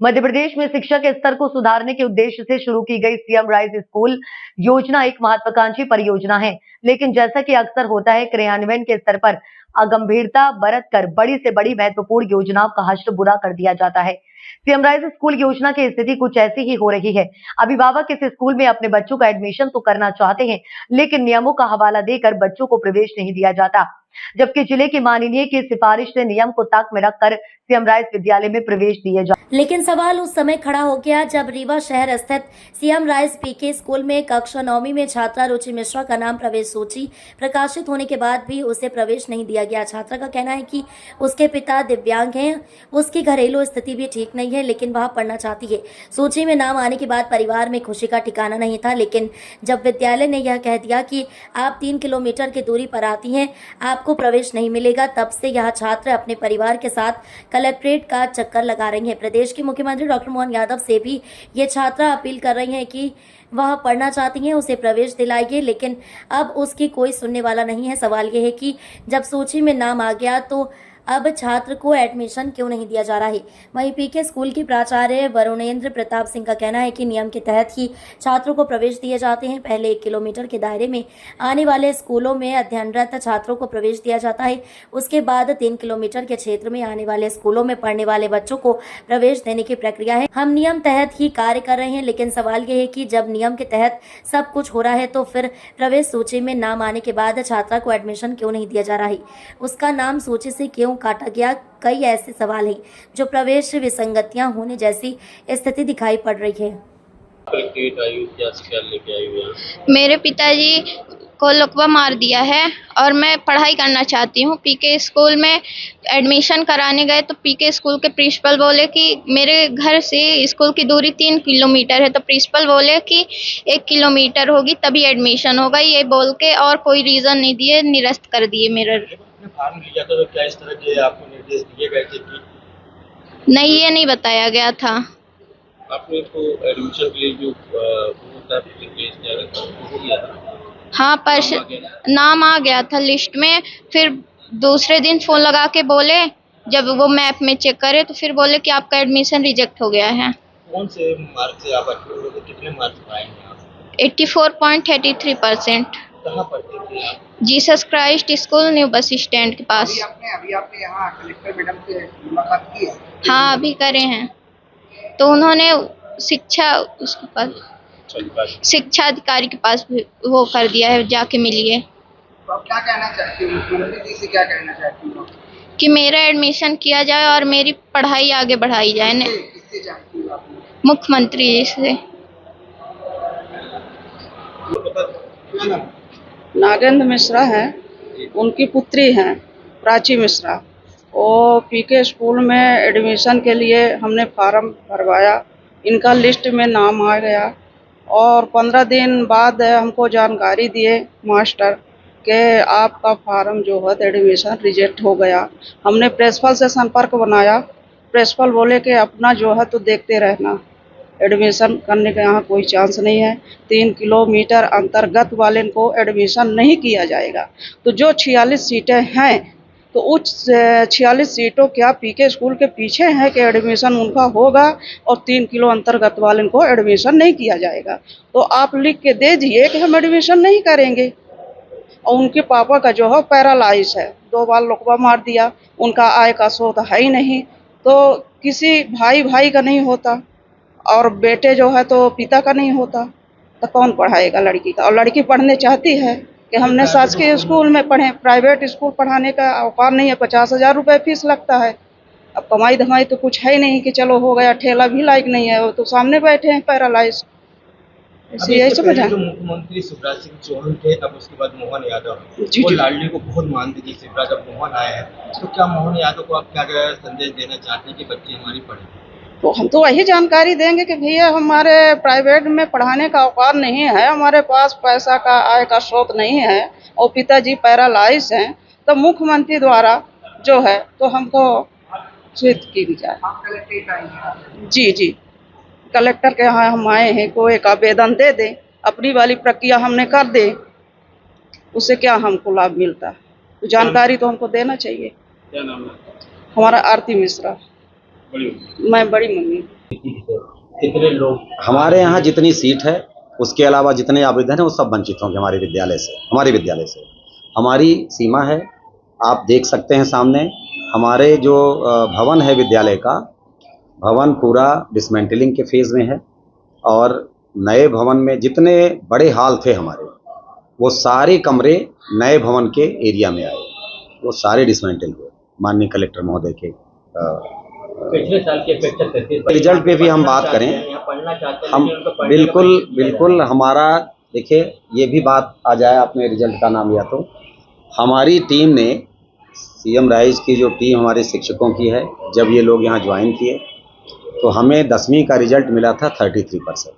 मध्य प्रदेश में शिक्षा के स्तर को सुधारने के उद्देश्य से शुरू की गई सीएम राइज स्कूल योजना एक महत्वाकांक्षी परियोजना है, लेकिन जैसा कि अक्सर होता है, क्रियान्वयन के स्तर पर अगंभीरता बरतकर बड़ी से बड़ी महत्वपूर्ण योजनाओं का हश्र बुरा कर दिया जाता है। सीएम राइज स्कूल योजना की स्थिति कुछ ऐसी ही हो रही है। अभिभावक इस स्कूल में अपने बच्चों का एडमिशन तो करना चाहते हैं, लेकिन नियमों का हवाला देकर बच्चों को प्रवेश नहीं दिया जाता, जबकि जिले की माननीय की सिफारिश से नियम को ताक में रखकर सीएम राइज विद्यालय में प्रवेश दिए जा। लेकिन सवाल उस समय खड़ा हो गया जब रीवा शहर स्थित सीएम राइज पीके स्कूल में कक्षा 9वीं में छात्रा रुचि मिश्रा का नाम प्रवेश सूची प्रकाशित होने के बाद भी उसे प्रवेश नहीं दिया गया। छात्रा का कहना है कि उसके पिता दिव्यांग हैं, उसकी घरेलू स्थिति भी ठीक नहीं है, लेकिन वह पढ़ना चाहती है। सूची में नाम आने के बाद परिवार में खुशी का ठिकाना नहीं था, लेकिन जब विद्यालय ने यह कह दिया कि आप 3 किलोमीटर की दूरी पर आती हैं, आपको प्रवेश नहीं मिलेगा, तब से यह छात्र अपने परिवार के साथ कलेक्ट्रेट का चक्कर लगा रही है। प्रदेश के मुख्यमंत्री डॉक्टर मोहन यादव से भी ये छात्रा अपील कर रही हैं कि वह पढ़ना चाहती हैं, उसे प्रवेश दिलाइए, लेकिन अब उसकी कोई सुनने वाला नहीं है। सवाल यह है कि जब सूची में नाम आ गया तो अब छात्र को एडमिशन क्यों नहीं दिया जा रहा है। वहीं पीके स्कूल की प्राचार्य वरुणेंद्र प्रताप सिंह का कहना है कि नियम के तहत ही छात्रों को प्रवेश दिए जाते हैं। पहले 1 किलोमीटर के दायरे में आने वाले स्कूलों में अध्ययनरत छात्रों को प्रवेश दिया जाता है। उसके बाद 3 किलोमीटर के क्षेत्र में आने वाले स्कूलों में पढ़ने वाले बच्चों को प्रवेश देने की प्रक्रिया है। हम नियम तहत ही कार्य कर रहे हैं, लेकिन सवाल यह है कि जब नियम के तहत सब कुछ हो रहा है तो फिर प्रवेश सूची में नाम आने के बाद छात्रा को एडमिशन क्यों नहीं दिया जा रहा है, उसका नाम सूची से क्यों काटा गया। कई ऐसे सवाल हैं जो प्रवेश विसंगतियां होने जैसी स्थिति दिखाई पड़ रही है। मेरे पिताजी को लकवा मार दिया है और मैं पढ़ाई करना चाहती हूँ। पीके स्कूल में एडमिशन कराने गए तो पीके स्कूल के प्रिंसिपल बोले कि मेरे घर से स्कूल की दूरी 3 किलोमीटर है, तो प्रिंसिपल बोले कि 1 किलोमीटर होगी तभी एडमिशन होगा, ये बोल के और कोई रीजन नहीं दिए, निरस्त कर दिए मेरा। फॉर्म लिया था तो क्या इस तरह के आपको निर्देश दिए गए थे कि नहीं, ये नहीं बताया गया था। आपने तो एडमिशन के लिए जो हाँ, पर नाम आ गया था लिस्ट में। फिर दूसरे दिन फोन लगा के बोले, जब वो मैप में चेक करे तो फिर बोले कि आपका एडमिशन रिजेक्ट हो गया है। कौन से मार्क से आप कितने मार्क्स पाएंगे आप? 84.83%। कहाँ पढ़ते थे आप? Jesus Christ school, new bus stand के पास। अभी आपने यहाँ कलेक्टर मैडम से मुलाकात की है? हाँ, अभी करे हैं। तो उन्होंने शिक्षा अधिकारी के पास वो कर दिया है, जाके मिलिए। तो आप क्या कहना चाहती हो, मुख्यमंत्री जी से क्या कहना चाहती हो? कि मेरा एडमिशन किया जाए और मेरी पढ़ाई आगे बढ़ाई जाए। किससे चाहती हो आप? मुख्यमंत्री जी से। नागेंद्र मिश्रा हैं, उनकी पुत्री हैं प्राची मिश्रा। वो पीके स्कूल में एडमिशन के लिए हमने फार्म भरवाया, इनका लिस्ट में नाम आ गया और 15 दिन बाद हमको जानकारी दिए मास्टर कि आपका फार्म जो है एडमिशन रिजेक्ट हो गया। हमने प्रिंसिपल से संपर्क बनाया, प्रिंसिपल बोले कि अपना जो है तो देखते रहना, एडमिशन करने का यहाँ कोई चांस नहीं है। 3 किलोमीटर अंतर्गत वाले को एडमिशन नहीं किया जाएगा। तो जो 46 सीटें हैं तो उस 46 सीटों क्या पीके स्कूल के पीछे हैं कि एडमिशन उनका होगा और 3 किलो अंतर्गत वाले को एडमिशन नहीं किया जाएगा। तो आप लिख के दे दिए कि हम एडमिशन नहीं करेंगे। और उनके पापा का जो है पैरालाइज है, 2 बार लकवा मार दिया, उनका आय का स्रोत है ही नहीं, तो किसी भाई का नहीं होता और बेटे जो है तो पिता का नहीं होता, तो कौन पढ़ाएगा लड़की का। और लड़की पढ़ने चाहती है कि हमने शासकीय स्कूल में पढ़े, प्राइवेट स्कूल पढ़ाने का औकात नहीं है। 50,000 रुपये फीस लगता है। अब कमाई धमाई तो कुछ है नहीं कि चलो हो गया, ठेला भी लायक नहीं है, वो तो सामने बैठे हैं पैरालाइज। यही समझा। मुख्यमंत्री शिवराज सिंह चौहान थे, अब उसके बाद मोहन यादव, वो लाडली को बहुत मानती थी शिवराज, अब मोहन आए हैं, तो क्या मोहन यादव को आप क्या संदेश देना चाहते हैं कि बच्चे हमारी पढ़े? तो हम तो वही जानकारी देंगे कि भैया हमारे प्राइवेट में पढ़ाने का औकात नहीं है, हमारे पास पैसा का आय का स्रोत नहीं है और पिताजी पैरालाइज हैं, तो मुख्यमंत्री द्वारा जो है तो हमको सूचित की जाए। जी, कलेक्टर के यहाँ हम आए हैं, कोई एक आवेदन दे दें, अपनी वाली प्रक्रिया हमने कर दे, उससे क्या हमको लाभ मिलता, तो जानकारी तो हमको देना चाहिए। क्या नाम है? हमारा आरती मिश्रा। बड़ी मैं बड़ी मम्मी। कितने लोग हमारे यहाँ जितनी सीट है उसके अलावा जितने आवेदन हैं वो सब वंचित होंगे हमारे विद्यालय से। हमारी सीमा है, आप देख सकते हैं सामने हमारे जो भवन है विद्यालय का, भवन पूरा डिसमेंटलिंग के फेज़ में है और नए भवन में जितने बड़े हॉल थे हमारे, वो सारे कमरे नए भवन के एरिया में आए, वो सारे डिसमेंटल हुए माननीय कलेक्टर महोदय के पिछले साल की अपेक्षा कैसे रिजल्ट पे भी हम बात करें, हम बिल्कुल हमारा देखिए ये भी बात आ जाए, आपने रिजल्ट का नाम लिया तो हमारी टीम ने सीएम राइज की जो टीम हमारे शिक्षकों की है, जब ये लोग यहाँ ज्वाइन किए तो हमें 10वीं का रिजल्ट मिला था 33%।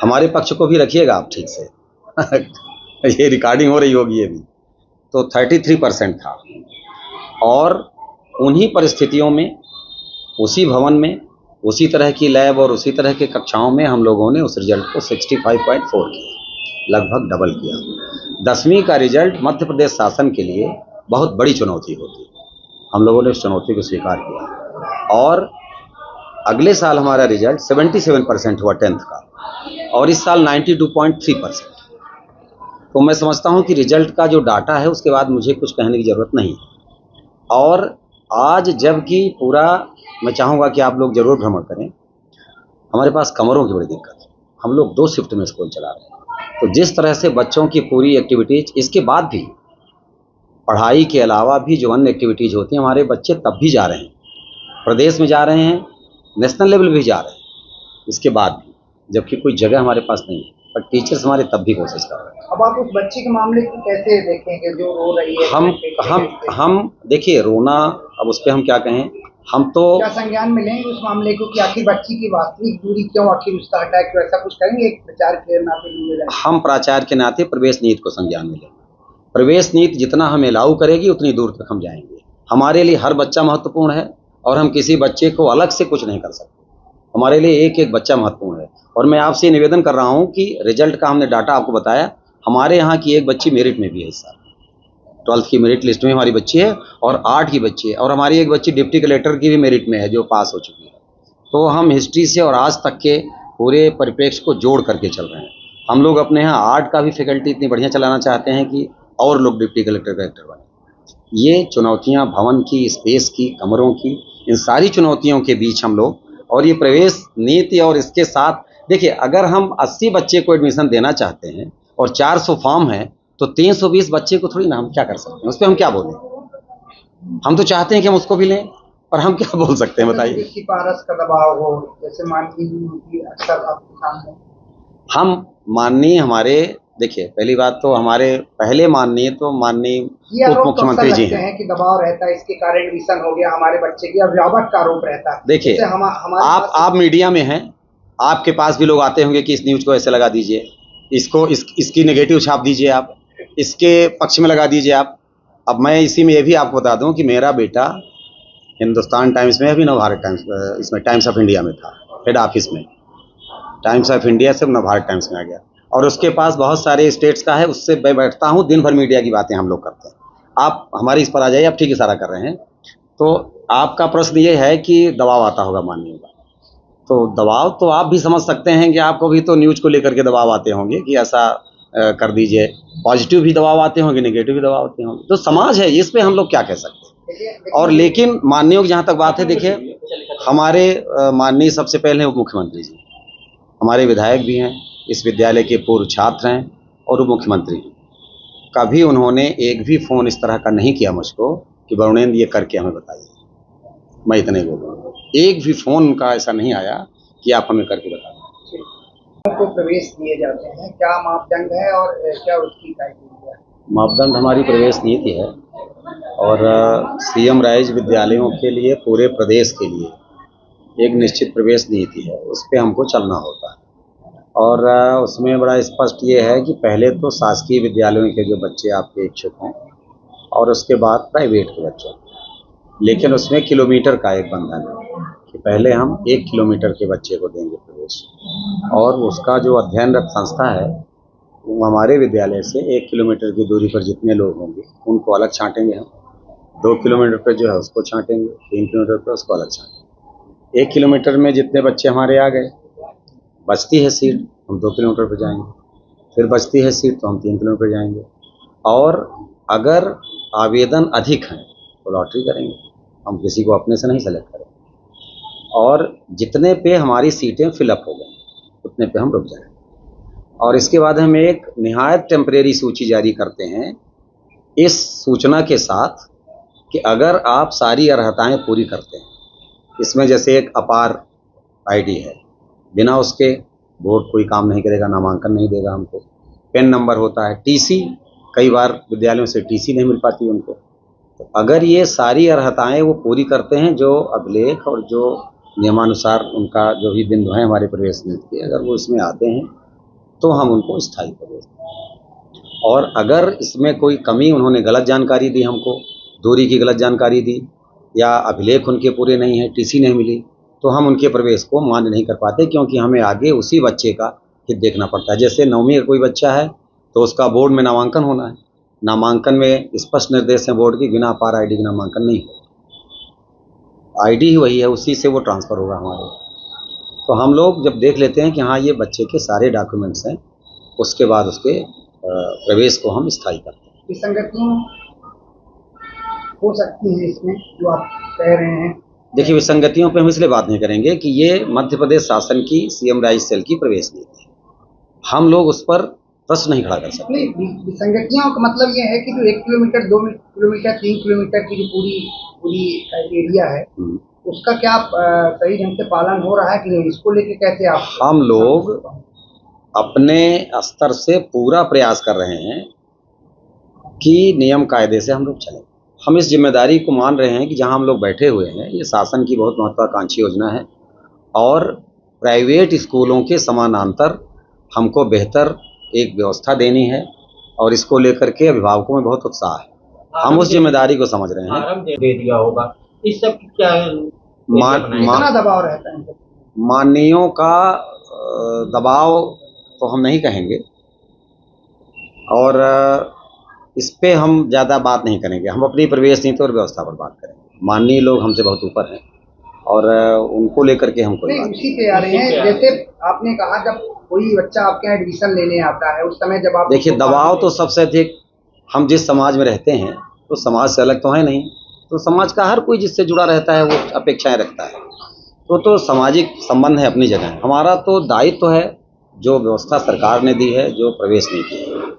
हमारे पक्ष को भी रखिएगा आप ठीक से ये रिकॉर्डिंग हो रही होगी ये भी, तो 33% था। और उन्हीं परिस्थितियों में उसी भवन में उसी तरह की लैब और उसी तरह के कक्षाओं में हम लोगों ने उस रिजल्ट को 65.4 किया, लगभग डबल किया। 10वीं का रिजल्ट मध्य प्रदेश शासन के लिए बहुत बड़ी चुनौती होती है, हम लोगों ने उस चुनौती को स्वीकार किया और अगले साल हमारा रिजल्ट 77% हुआ 10th का और इस साल 92.3%। तो मैं समझता हूं कि रिजल्ट का जो डाटा है उसके बाद मुझे कुछ कहने की ज़रूरत नहीं है। और आज जबकि पूरा मैं चाहूँगा कि आप लोग ज़रूर भ्रमण करें, हमारे पास कमरों की बड़ी दिक्कत है, हम लोग 2 शिफ्ट में स्कूल चला रहे हैं। तो जिस तरह से बच्चों की पूरी एक्टिविटीज़, इसके बाद भी पढ़ाई के अलावा भी जो अन्य एक्टिविटीज़ होती हैं, हमारे बच्चे तब भी जा रहे हैं, प्रदेश में जा रहे हैं, नेशनल लेवल भी जा रहे हैं, इसके बाद भी, जबकि कोई जगह हमारे पास नहीं है, पर टीचर्स हमारे तब भी कोशिश कर रहे हैं। अब आप उस बच्ची के मामले को कैसे देखेंगे जो रो रही है? हम देखिए रोना, अब उस पर हम क्या कहें, हम तो क्या संज्ञान में लेंगे उस मामले को कि आखिर बच्ची की वास्तविक दूरी क्यों, आखिर उसका हटा क्यों, ऐसा कुछ करेंगे एक प्रचार के नाते? हम प्राचार्य के नाते प्रवेश नीति को संज्ञान में लेंगे। प्रवेश नीति जितना हमें लागू करेगी उतनी दूर तक हम जाएंगे। हमारे लिए हर बच्चा महत्वपूर्ण है और हम किसी बच्चे को अलग से कुछ नहीं कर सकते, हमारे लिए एक एक बच्चा महत्वपूर्ण है। और मैं आपसे निवेदन कर रहा हूं कि रिजल्ट का हमने डाटा आपको बताया, हमारे यहाँ की एक बच्ची मेरिट में भी है इस साल, 12th की मेरिट लिस्ट में हमारी बच्ची है और 8 की बच्ची है, और हमारी एक बच्ची डिप्टी कलेक्टर की भी मेरिट में है जो पास हो चुकी है। तो हम हिस्ट्री से और आज तक के पूरे परिप्रेक्ष्य को जोड़ करके चल रहे हैं। हम लोग अपने यहाँ आर्ट का भी फैकल्टी इतनी बढ़िया चलाना चाहते हैं कि और लोग डिप्टी कलेक्टर बने। ये चुनौतियाँ भवन की, स्पेस की, कमरों की, इन सारी चुनौतियों के बीच हम लोग, और ये प्रवेश नीति और इसके साथ देखिए, अगर हम 80 बच्चे को एडमिशन देना चाहते हैं और 400 फॉर्म है तो 320 बच्चे को थोड़ी ना हम क्या कर सकते हैं, उस पर हम क्या बोलें? हम तो चाहते हैं कि हम उसको भी लें, और हम क्या बोल सकते हैं बताइए? पारस का दबाव हो, जैसे माननीय अक्सर आपके सामने हम माननीय हमारे, देखिए पहली बात तो हमारे पहले माननीय उप मुख्यमंत्री जी हैं कि दबाव रहता है, इसके कारण एडमिशन हो गया हमारे बच्चे की, अभिभावक का आरोप रहता है। देखिए आप मीडिया में हैं, आपके पास भी लोग आते होंगे कि इस न्यूज को ऐसे लगा दीजिए, इसको इसकी नेगेटिव छाप दीजिए, आप इसके पक्ष में लगा दीजिए आप। अब मैं इसी में ये भी आपको बता दूं कि मेरा बेटा हिंदुस्तान टाइम्स में, अभी नवभारत टाइम्स, इसमें टाइम्स ऑफ इंडिया में था, हेड ऑफिस में, टाइम्स ऑफ इंडिया से नवभारत टाइम्स में आ गया, और उसके पास बहुत सारे स्टेट्स का है, उससे मैं बैठता हूँ, दिन भर मीडिया की बातें हम लोग करते हैं। आप हमारी इस पर आ जाइए, आप ठीक इशारा कर रहे हैं। तो आपका प्रश्न ये है कि दबाव आता होगा माननीय का, तो दबाव तो आप भी समझ सकते हैं कि आपको भी तो न्यूज़ को लेकर के दबाव आते होंगे कि ऐसा कर दीजिए, पॉजिटिव भी दबाव आते होंगे, नेगेटिव भी दबाव आते होंगे, तो समाज है, इस पे हम लोग क्या कह सकते हैं। और लेकिन माननीय की जहाँ तक बात है, देखिए हमारे माननीय सबसे पहले उप मुख्यमंत्री जी, हमारे विधायक भी हैं, इस विद्यालय के पूर्व छात्र हैं और उप मुख्यमंत्री हैं। कभी उन्होंने एक भी फ़ोन इस तरह का नहीं किया मुझको कि वरुणेंद्र ये करके हमें बताइए, मैं इतने बोलूँगा, एक भी फ़ोन का ऐसा नहीं आया कि आप हमें करके बताएं। को प्रवेश दिए जाते हैं, क्या मापदंड है और क्या उसकी क्राइटेरिया है? मापदंड हमारी प्रवेश नीति है और सीएम राइज विद्यालयों के लिए, पूरे प्रदेश के लिए एक निश्चित प्रवेश नीति है, उस पर हमको चलना होता है। और उसमें बड़ा स्पष्ट ये है कि पहले तो शासकीय विद्यालयों के जो बच्चे आपके इच्छुक हों और उसके बाद प्राइवेट के बच्चों, लेकिन उसमें किलोमीटर का एक बंधन है कि पहले हम 1 किलोमीटर के बच्चे को देंगे प्रवेश, और उसका जो अध्ययनरत संस्था है वो हमारे विद्यालय से 1 किलोमीटर की दूरी पर जितने लोग होंगे उनको अलग छांटेंगे हम, 2 किलोमीटर पर जो है उसको छांटेंगे, 3 किलोमीटर पर उसको अलग छांटेंगे। 1 किलोमीटर में जितने बच्चे हमारे आ गए, बचती है सीट हम 2 किलोमीटर पर जाएंगे, फिर बचती है सीट तो हम 3 किलोमीटर जाएंगे, और अगर आवेदन अधिक हैं तो लॉटरी करेंगे, हम किसी को अपने से नहीं सेलेक्ट करेंगे, और जितने पे हमारी सीटें फिलअप हो गई उतने पे हम रुक जाएंगे। और इसके बाद हम एक निहायत टेम्परेरी सूची जारी करते हैं इस सूचना के साथ कि अगर आप सारी अर्हताएं पूरी करते हैं, इसमें जैसे एक अपार आईडी है, बिना उसके बोर्ड कोई काम नहीं करेगा, नामांकन नहीं देगा हमको, पेन नंबर होता है, टीसी, कई बार विद्यालयों से टीसी नहीं मिल पाती उनको, तो अगर ये सारी अर्हताएं वो पूरी करते हैं, जो अभिलेख और जो नियमानुसार उनका जो भी बिंदु है हमारे प्रवेश नीति के, अगर वो इसमें आते हैं तो हम उनको स्थायी प्रवेश दें। और अगर इसमें कोई कमी, उन्होंने गलत जानकारी दी हमको, दूरी की गलत जानकारी दी, या अभिलेख उनके पूरे नहीं है, टीसी नहीं मिली, तो हम उनके प्रवेश को मान्य नहीं कर पाते, क्योंकि हमें आगे उसी बच्चे का हित देखना पड़ता है। जैसे 9वीं का कोई बच्चा है तो उसका बोर्ड में नामांकन होना है, नामांकन में स्पष्ट निर्देश है बोर्ड की, बिना अपार आईडी के नामांकन नहीं हो, आईडी ही वही है, उसी से वो ट्रांसफ़र होगा हमारे। तो हम लोग जब देख लेते हैं कि हाँ ये बच्चे के सारे डॉक्यूमेंट्स हैं, उसके बाद उसके प्रवेश को हम स्थायी करते हैं। विसंगतियां हो सकती हैं इसमें जो आप कह रहे हैं? देखिए, विसंगतियों पे हम इसलिए बात नहीं करेंगे कि ये मध्य प्रदेश शासन की सीएम राइज सेल की प्रवेश नीति है, हम लोग उस पर प्रश्न नहीं खड़ा कर सकते। नहीं, विसंगतियों का मतलब ये है कि जो 1 किलोमीटर, 2 किलोमीटर, 3 किलोमीटर की जो पूरी एरिया है, उसका क्या सही ढंग से पालन हो रहा है कि नहीं, इसको लेके कैसे आप? हम लोग अपने स्तर से पूरा प्रयास कर रहे हैं कि नियम कायदे से हम लोग चलें। हम इस जिम्मेदारी को मान रहे हैं कि जहां हम लोग बैठे हुए हैं, ये शासन की बहुत महत्वाकांक्षी योजना है, और प्राइवेट स्कूलों के समानांतर हमको बेहतर एक व्यवस्था देनी है, और इसको लेकर के अभिभावकों में बहुत उत्साह है। हम उस जिम्मेदारी को समझ रहे हैं। दे दिया होगा, इस सब की क्या कितना दबाव रहता है? माननीयों का दबाव तो हम नहीं कहेंगे, और इस पे हम ज़्यादा बात नहीं करेंगे। हम अपनी प्रवेश नीति और व्यवस्था पर बात करेंगे। माननीय लोग हमसे बहुत ऊपर हैं, और उनको लेकर के हम कोई बात उसी पे आ रहे हैं। जैसे आपने कहा, जब कोई बच्चा आपके यहाँ एडमिशन लेने आता है, उस समय जब आप देखिए, दबाव तो सबसे अधिक हम जिस समाज में रहते हैं तो समाज से अलग तो है नहीं, तो समाज का हर कोई जिससे जुड़ा रहता है वो अपेक्षाएं रखता है, तो सामाजिक संबंध है अपनी जगह। हमारा तो दायित्व है, जो व्यवस्था सरकार ने दी है, जो प्रवेश नीति है।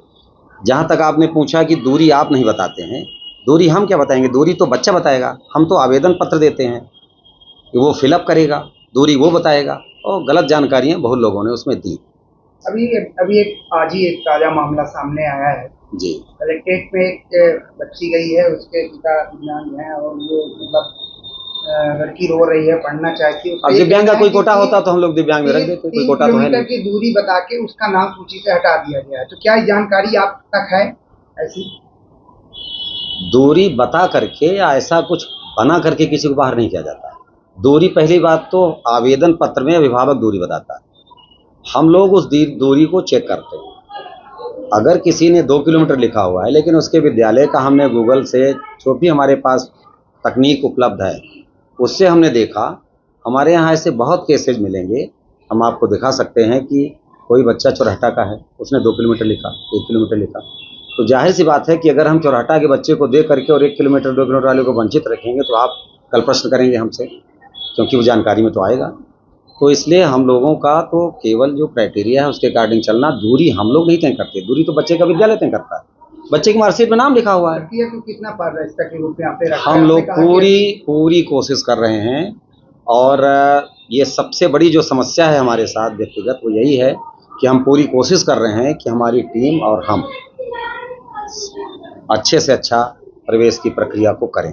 जहाँ तक आपने पूछा कि दूरी आप नहीं बताते हैं, दूरी हम क्या बताएंगे, दूरी तो बच्चा बताएगा। हम तो आवेदन पत्र देते हैं कि वो फिलअप करेगा, दूरी वो बताएगा, और गलत जानकारियाँ बहुत लोगों ने उसमें दी। अभी आज ही एक ताज़ा मामला सामने आया है जी। कलेक्ट्रेट में एक बच्ची गई है, उसके पिता दिव्यांग हैं, और वो मतलब लड़की रो रही है, पढ़ना चाहती है। अब दिव्यांग का कोई कोटा होता तो हम लोग दिव्यांग में रख देते, कोई कोटा तो है नहीं। की दूरी बता के उसका नाम सूची से हटा दिया गया है, तो क्या जानकारी आप तक है ऐसी? दूरी बता करके या ऐसा कुछ बना करके किसी को बाहर नहीं किया जाता है। दूरी, पहली बात तो आवेदन पत्र में अभिभावक दूरी बताता है, हम लोग उस दूरी को चेक करते हैं। अगर किसी ने 2 किलोमीटर लिखा हुआ है, लेकिन उसके विद्यालय का हमने गूगल से, जो भी हमारे पास तकनीक उपलब्ध है उससे हमने देखा, हमारे यहाँ ऐसे बहुत केसेज मिलेंगे, हम आपको दिखा सकते हैं कि कोई बच्चा चौराहा का है, उसने 2 किलोमीटर लिखा, 1 किलोमीटर लिखा, तो जाहिर सी बात है कि अगर हम चौराहा के बच्चे को दे करके और 1 किलोमीटर 2 किलोमीटर वाले को वंचित रखेंगे तो आप कल प्रश्न करेंगे हमसे, क्योंकि वो जानकारी में तो आएगा। तो इसलिए हम लोगों का तो केवल जो क्राइटेरिया है उसके अकॉर्डिंग चलना, दूरी हम लोग नहीं तय करते, दूरी तो बच्चे का विद्यालय तय करता है, बच्चे की मार्कशीट में नाम लिखा हुआ है। तो कितना पारदर्शिता के रूप में आप रखा है? हम लोग पूरी कोशिश कर रहे हैं, और ये सबसे बड़ी जो समस्या है हमारे साथ व्यक्तिगत, वो यही है कि हम पूरी कोशिश कर रहे हैं कि हमारी टीम और हम अच्छे से अच्छा प्रवेश की प्रक्रिया को करें।